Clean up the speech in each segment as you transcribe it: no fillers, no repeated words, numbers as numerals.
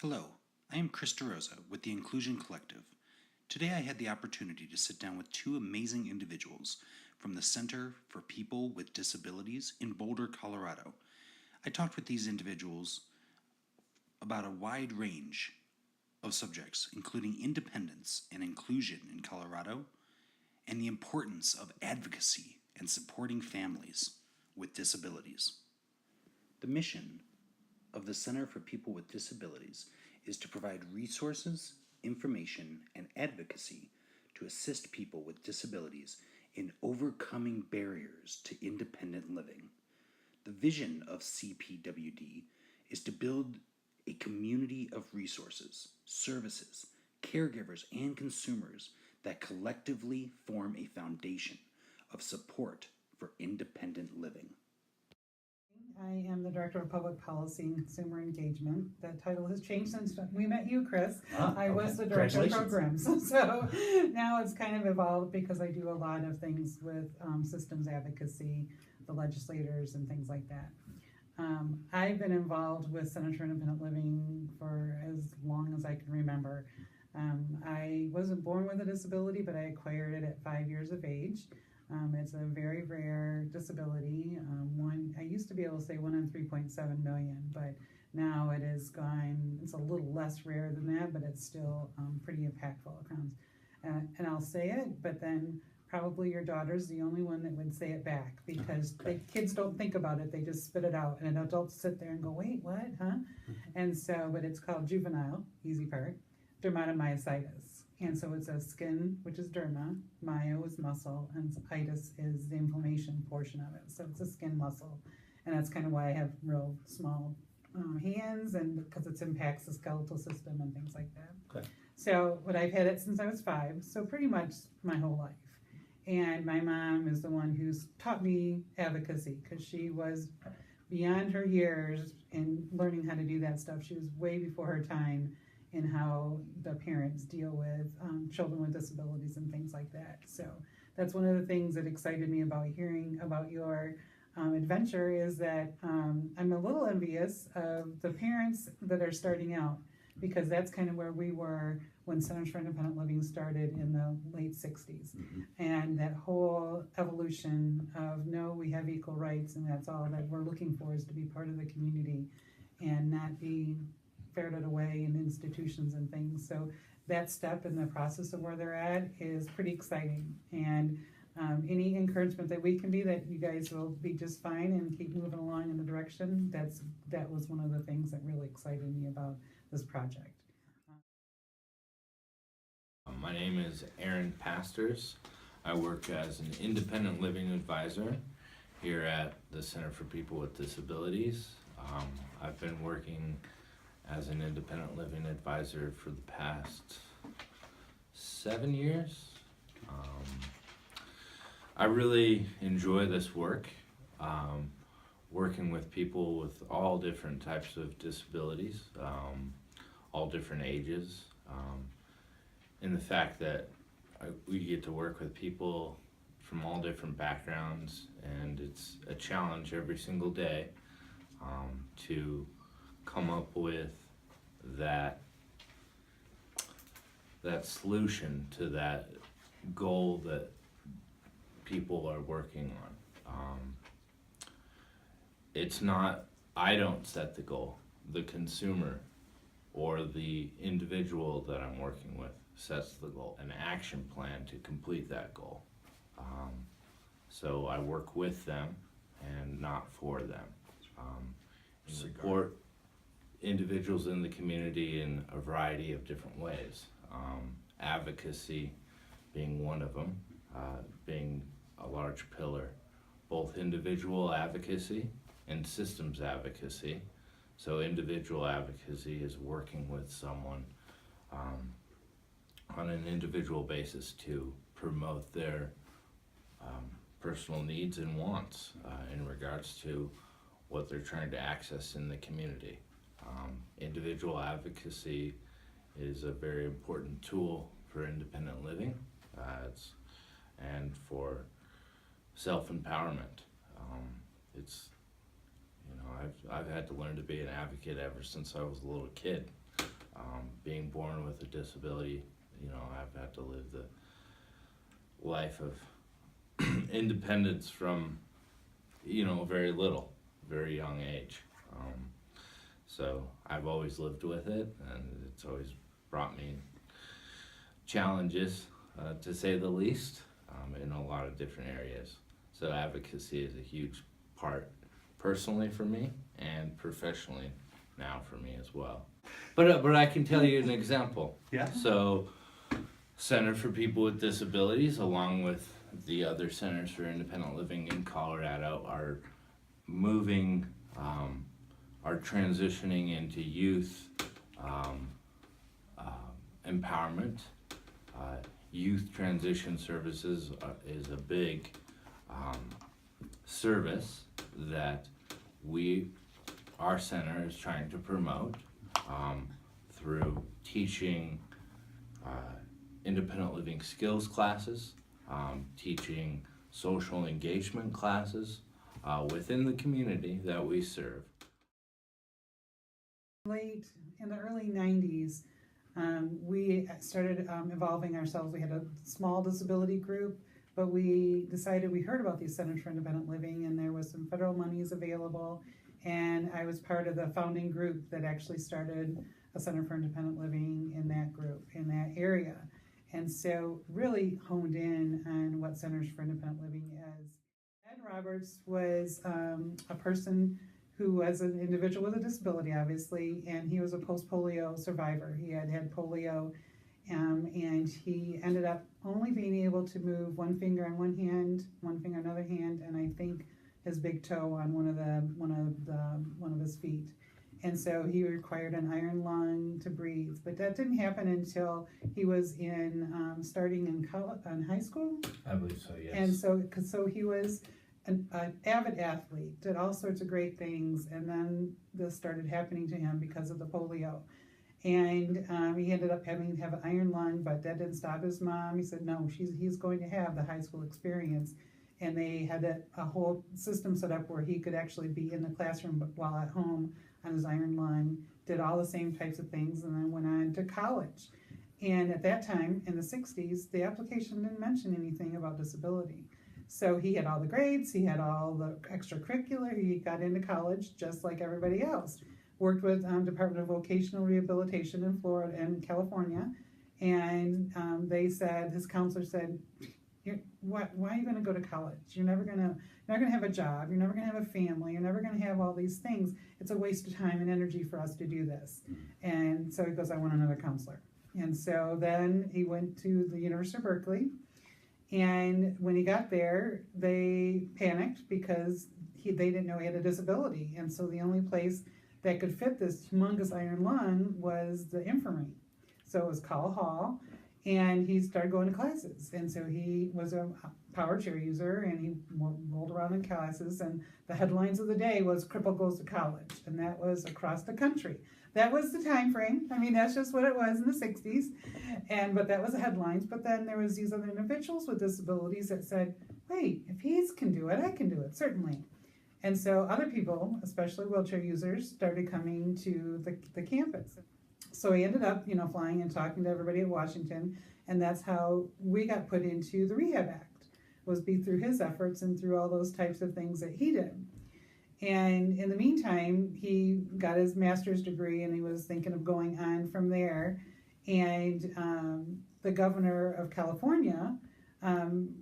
Hello, I am Chris DeRosa with the Inclusion Collective. Today I had the opportunity to sit down with two amazing individuals from the Center for People with Disabilities in Boulder, Colorado. I talked with these individuals about a wide range of subjects, including independence and inclusion in Colorado, and the importance of advocacy and supporting families with disabilities. The mission of the Center for People with Disabilities is to provide resources, information, and advocacy to assist people with disabilities in overcoming barriers to independent living. The vision of CPWD is to build a community of resources, services, caregivers, and consumers that collectively form a foundation of support for independent living. I am the Director of Public Policy and Consumer Engagement. That title has changed since we met you, Chris. I was the Director of Programs. So now it's kind of evolved because I do a lot of things with systems advocacy, the legislators, and things like that. I've been involved with Center for Independent Living for as long as I can remember. I wasn't born with a disability, but I acquired it at 5 years of age. It's a very rare disability. I used to be able to say 1 in 3.7 million, but now it is gone. It's a little less rare than that, but it's still pretty impactful. And I'll say it, but then probably your daughter's the only one that would say it back because the kids don't think about it. They just spit it out, and adults sit there and go, "Wait, what? Huh?" And so, but it's called juvenile, easy part, dermatomyositis. And so it's a skin, which is derma, myo is muscle, and itis is the inflammation portion of it. So it's a skin muscle. And that's kind of why I have real small hands, and because it impacts the skeletal system and things like that. Okay. So, but I've had it since I was 5, so pretty much my whole life. And my mom is the one who's taught me advocacy because she was beyond her years in learning how to do that stuff. She was way before her time in how the parents deal with children with disabilities and things like that. So that's one of the things that excited me about hearing about your adventure is that I'm a little envious of the parents that are starting out because that's kind of where we were when Centers for Independent Living started in the late 60s. Mm-hmm. And that whole evolution of no, we have equal rights and that's all that we're looking for is to be part of the community and not be ferreted away in institutions and things. So that step in the process of where they're at is pretty exciting. And any encouragement that we can be that you guys will be just fine and keep moving along in the direction, that was one of the things that really excited me about this project. My name is Pasterz. I work as an independent living advisor here at the Center for People with Disabilities. I've been working as an independent living advisor for the past 7 years. I really enjoy this work, working with people with all different types of disabilities, all different ages, and the fact that we get to work with people from all different backgrounds, and it's a challenge every single day to come up with that solution to that goal that people are working on. It's not, I don't set the goal, the consumer or the individual that I'm working with sets the goal, an action plan to complete that goal. So I work with them and not for them. Support individuals in the community in a variety of different ways. Advocacy being one of them, being a large pillar. Both individual advocacy and systems advocacy. So individual advocacy is working with someone on an individual basis to promote their personal needs and wants in regards to what they're trying to access in the community. Individual advocacy is a very important tool for independent living and for self-empowerment. I've had to learn to be an advocate ever since I was a little kid. Being born with a disability, you know, I've had to live the life of independence from, you know, very young age. So I've always lived with it, and it's always brought me challenges, to say the least, in a lot of different areas. So advocacy is a huge part personally for me and professionally now for me as well. But I can tell you an example. Yeah. So Center for People with Disabilities, along with the other centers for independent living in Colorado, are moving, are transitioning into youth empowerment. Youth transition services is a big service that our center is trying to promote through teaching independent living skills classes, teaching social engagement classes within the community that we serve. In the early 90s, we started evolving ourselves. We had a small disability group, but we decided, we heard about these Centers for Independent Living, and there was some federal monies available, and I was part of the founding group that actually started a Center for Independent Living in that group, in that area, and so really honed in on what Centers for Independent Living is. Ed Roberts was a person who was an individual with a disability, obviously, and he was a post-polio survivor. He had had polio, and he ended up only being able to move one finger on one hand, one finger on another hand, and I think his big toe on one of his feet. And so he required an iron lung to breathe, but that didn't happen until he was starting in high school. I believe so, yes. And so he was an avid athlete, did all sorts of great things, and then this started happening to him because of the polio. And he ended up having to have an iron lung, but that didn't stop his mom. He said, no, he's going to have the high school experience. And they had a whole system set up where he could actually be in the classroom but while at home on his iron lung, did all the same types of things, and then went on to college. And at that time, in the 60s, the application didn't mention anything about disability. So he had all the grades, he had all the extracurricular, he got into college just like everybody else. Worked with Department of Vocational Rehabilitation in Florida and California, and his counselor said, why are you going to go to college? You're not going to have a job, you're never going to have a family, you're never going to have all these things. It's a waste of time and energy for us to do this. And so he goes, I want another counselor. And so then he went to the University of Berkeley. And when he got there, they panicked because they didn't know he had a disability. And so the only place that could fit this humongous iron lung was the infirmary. So it was Call Hall, and he started going to classes. And so he was a power chair user, and he rolled around in classes, and the headlines of the day was "Cripple Goes to College," and that was across the country. That was the time frame. I mean, that's just what it was in the 60s. But that was the headlines. But then there was these other individuals with disabilities that said, wait, if he can do it, I can do it, certainly. And so other people, especially wheelchair users, started coming to the campus. So he ended up, flying and talking to everybody at Washington, and that's how we got put into the Rehab Act, was through his efforts and through all those types of things that he did. And in the meantime, he got his master's degree, and he was thinking of going on from there. And the governor of California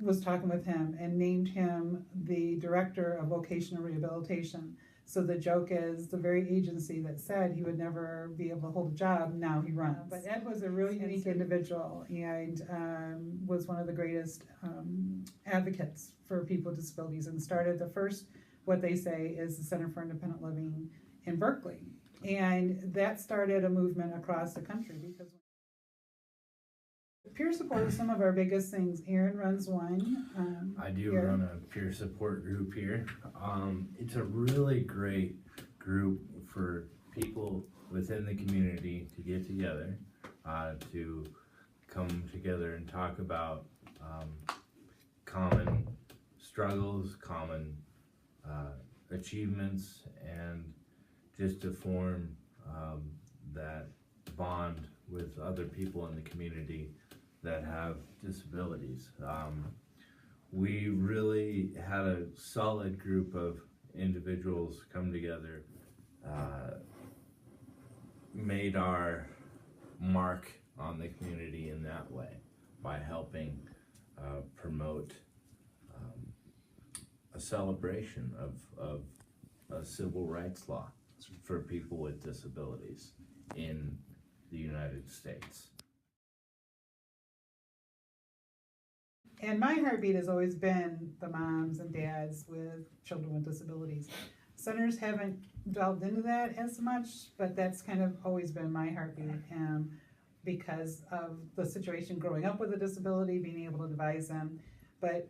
was talking with him and named him the director of vocational rehabilitation. So the joke is, the very agency that said he would never be able to hold a job, now he runs. But Ed was a really unique individual, and was one of the greatest advocates for people with disabilities, and started the first, what they say is the Center for Independent Living in Berkeley. And that started a movement across the country, because peer support is some of our biggest things. Aaron runs one. I do run a peer support group here. It's a really great group for people within the community to get together, to come together and talk about common struggles, common achievements, and just to form that bond with other people in the community that have disabilities. We really had a solid group of individuals come together, made our mark on the community in that way by helping promote a celebration of a civil rights law for people with disabilities in the United States. And my heartbeat has always been the moms and dads with children with disabilities. Centers haven't delved into that as much, but that's kind of always been my heartbeat, because of the situation growing up with a disability, being able to advise them. But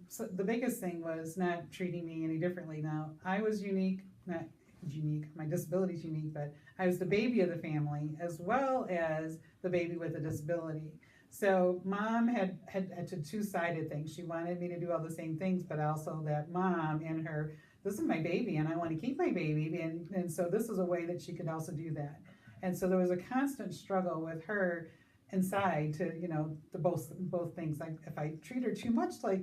so the biggest thing was not treating me any differently. Now, I was unique, not unique, my disability is unique, but I was the baby of the family as well as the baby with a disability. So mom had a two-sided thing. She wanted me to do all the same things, but also that mom and her, this is my baby and I want to keep my baby. And so this is a way that she could also do that. And so there was a constant struggle with her inside to, the both things. Like if I treat her too much like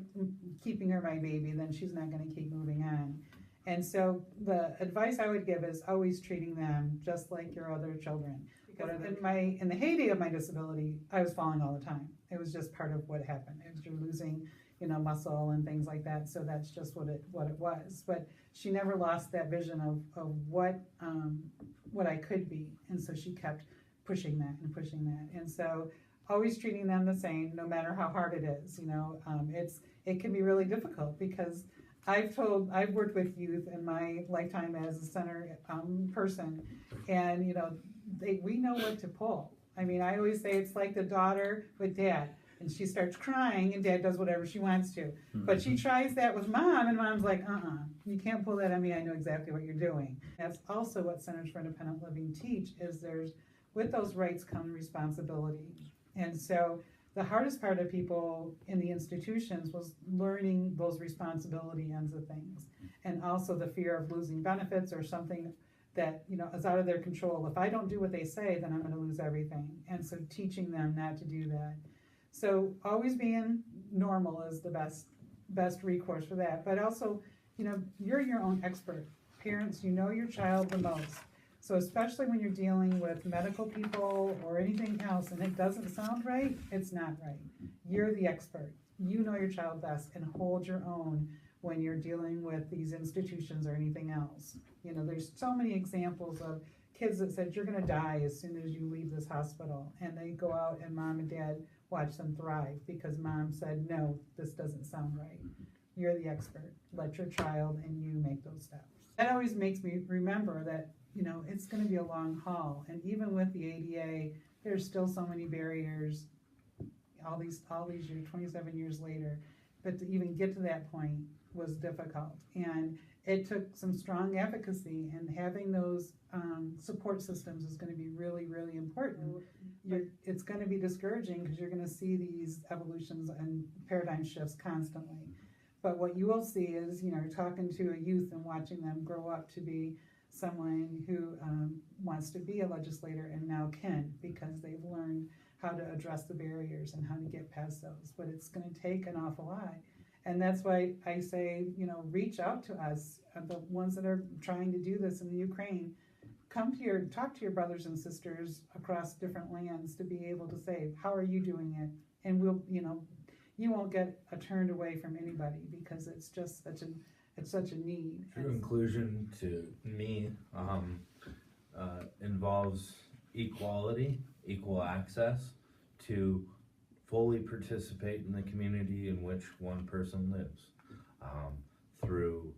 keeping her my baby, then she's not going to keep moving on. And so the advice I would give is always treating them just like your other children. Because in the heyday of my disability, I was falling all the time. It was just part of what happened. You're losing, muscle and things like that. So that's just what it was. But she never lost that vision of what I could be. And so she kept pushing that and pushing that. And so always treating them the same, no matter how hard it is. It can be really difficult because I've worked with youth in my lifetime as a center person, and we know what to pull. I mean, I always say it's like the daughter with dad, and she starts crying, and dad does whatever she wants to. Mm-hmm. But she tries that with mom, and mom's like, you can't pull that on me. I know exactly what you're doing. That's also what Centers for Independent Living teach, is with those rights come responsibility. And so the hardest part of people in the institutions was learning those responsibility ends of things, and also the fear of losing benefits or something that is out of their control. If I don't do what they say, then I'm going to lose everything. And so teaching them not to do that. So always being normal is the best recourse for that. But also, you're your own expert. Parents, you know your child the most. So especially when you're dealing with medical people or anything else and it doesn't sound right, it's not right. You're the expert. You know your child best, and hold your own when you're dealing with these institutions or anything else. There's so many examples of kids that said, you're going to die as soon as you leave this hospital. And they go out and mom and dad watch them thrive because mom said, no, this doesn't sound right. You're the expert. Let your child and you make those steps. That always makes me remember that, it's going to be a long haul. And even with the ADA, there's still so many barriers all these years, 27 years later. But to even get to that point was difficult. And it took some strong advocacy, and having those support systems is going to be really, really important. It's going to be discouraging because you're going to see these evolutions and paradigm shifts constantly. But what you will see is, you're talking to a youth and watching them grow up to be someone who wants to be a legislator and now can, because they've learned how to address the barriers and how to get past those. But it's going to take an awful lot. And that's why I say, reach out to us, the ones that are trying to do this in the Ukraine. Talk to your brothers and sisters across different lands to be able to say, how are you doing it? And you won't get turned away from anybody, because it's just such a need. True inclusion to me involves equality, equal access to fully participate in the community in which one person lives, through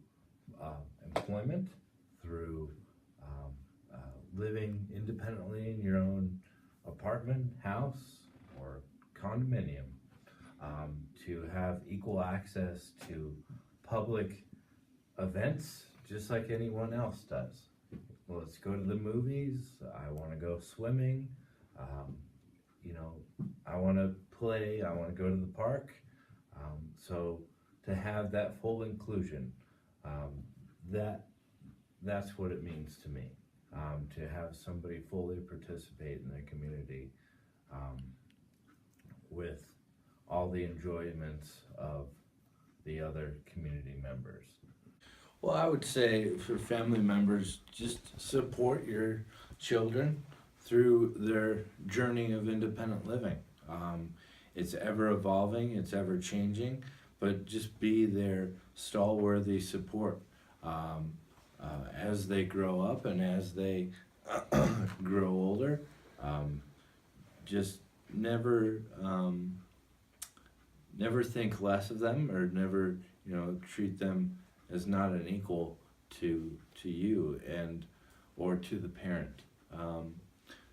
employment, through living independently in your own apartment, house, or condominium, to have equal access to public events just like anyone else does. Well, let's go to the movies. I want to go swimming. I want to play. I want to go to the park. So to have that full inclusion, that's what it means to me. to have somebody fully participate in the community with all the enjoyments of the other community members. Well, I would say for family members, just support your children through their journey of independent living. It's ever evolving, it's ever changing, but just be their stalworthy support as they grow up and as they grow older. Just never think less of them, or never treat them as not an equal to you and or to the parent.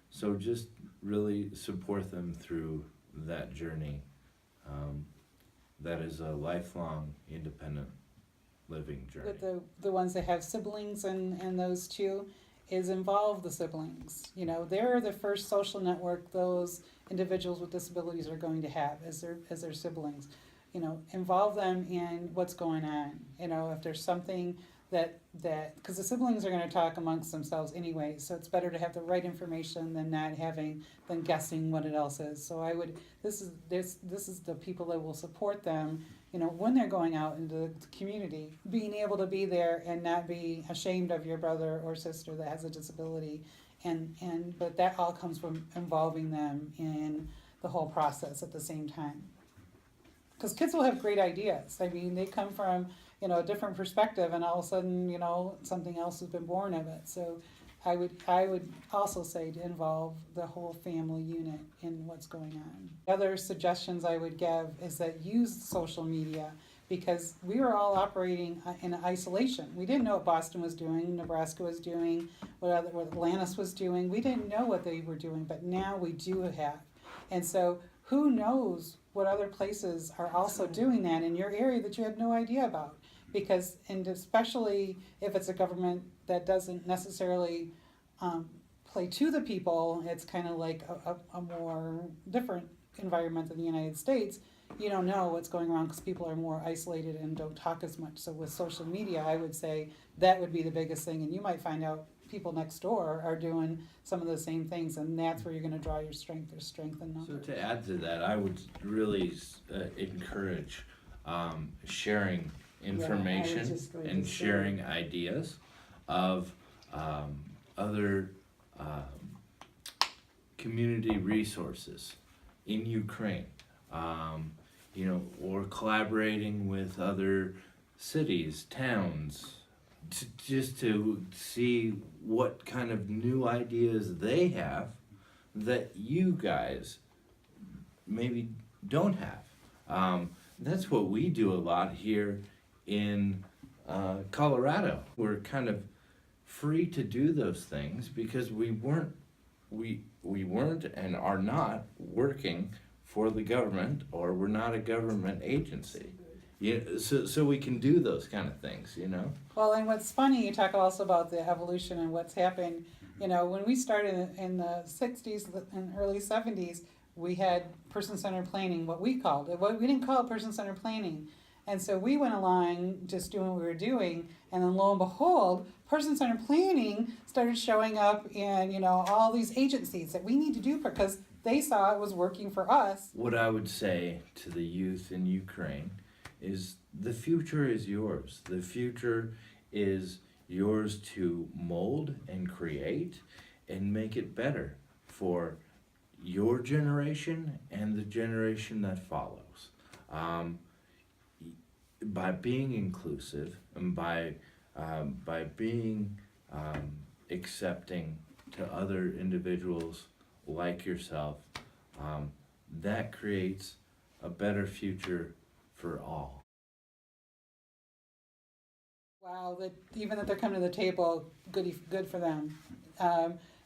So just really support them through that journey. That is a lifelong independent living journey. With the ones that have siblings and those two, is involve the siblings. They're the first social network those individuals with disabilities are going to have as their siblings. Involve them in what's going on. If there's something that because the siblings are going to talk amongst themselves anyway, so it's better to have the right information than guessing what it else is. So this is the people that will support them, when they're going out into the community, being able to be there and not be ashamed of your brother or sister that has a disability, but that all comes from involving them in the whole process at the same time. Because kids will have great ideas. I mean, they come from a different perspective, and all of a sudden, something else has been born of it. So I would also say to involve the whole family unit in what's going on. Other suggestions I would give is that use social media, because we were all operating in isolation. We didn't know what Boston was doing, Nebraska was doing, what Atlantis was doing. We didn't know what they were doing, but now we do have. And so who knows what other places are also doing that in your area that you had no idea about? Because, and especially if it's a government that doesn't necessarily play to the people, it's kind of like a more different environment than the United States. You don't know what's going on because people are more isolated and don't talk as much. So with social media, I would say that would be the biggest thing. And you might find out people next door are doing some of the same things, and that's where you're going to draw your strength. There's strength in numbers. So to add to that, I would really encourage sharing information and sharing ideas of other community resources in Ukraine, or collaborating with other cities, towns, just to see what kind of new ideas they have that you guys maybe don't have. That's what we do a lot here in Colorado. We're kind of free to do those things because we weren't and are not working for the government, or we're not a government agency. So we can do those kind of things, Well, and what's funny, you talk also about the evolution and what's happened. When we started in the 60s and early 70s, we had person-centered planning, what we called it. We didn't call it person-centered planning. And so we went along just doing what we were doing, and then lo and behold, person-centered planning started showing up in, all these agencies that we need to do because they saw it was working for us. What I would say to the youth in Ukraine is the future is yours. The future is yours to mold and create and make it better for your generation and the generation that follows. By being inclusive and by being accepting to other individuals like yourself, that creates a better future for all. Wow, even that they're coming to the table, good for them.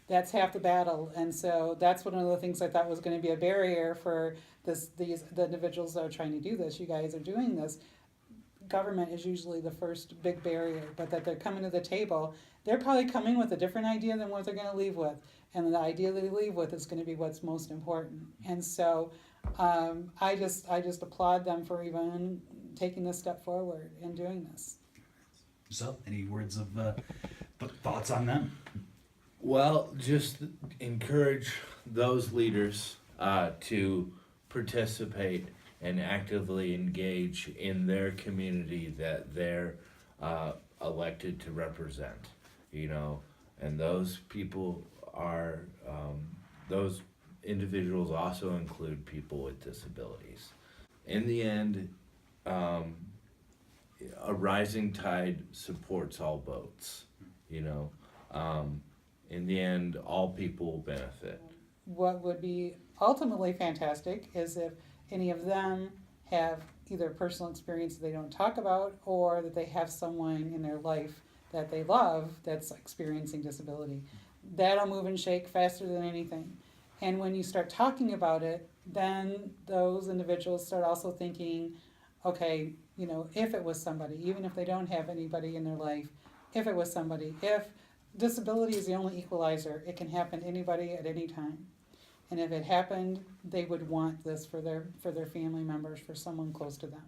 That's half the battle, and so that's one of the things I thought was going to be a barrier for the individuals that are trying to do this. You guys are doing this. Government is usually the first big barrier, but that they're coming to the table, they're probably coming with a different idea than what they're going to leave with, and the idea they leave with is going to be what's most important. And so I just applaud them for even taking this step forward and doing this. So, any words of thoughts on that? Well, just encourage those leaders to participate and actively engage in their community that they're elected to represent, you know, and those people are, those individuals also include people with disabilities. In the end, a rising tide supports all boats, you know. In the end, all people will benefit. What would be ultimately fantastic is if any of them have either personal experience that they don't talk about, or that they have someone in their life that they love that's experiencing disability. That'll move and shake faster than anything. And when you start talking about it, then those individuals start also thinking, okay, you know, if it was somebody, even if they don't have anybody in their life, if it was somebody, if disability is the only equalizer, it can happen to anybody at any time. And if it happened, they would want this for their family members, for someone close to them.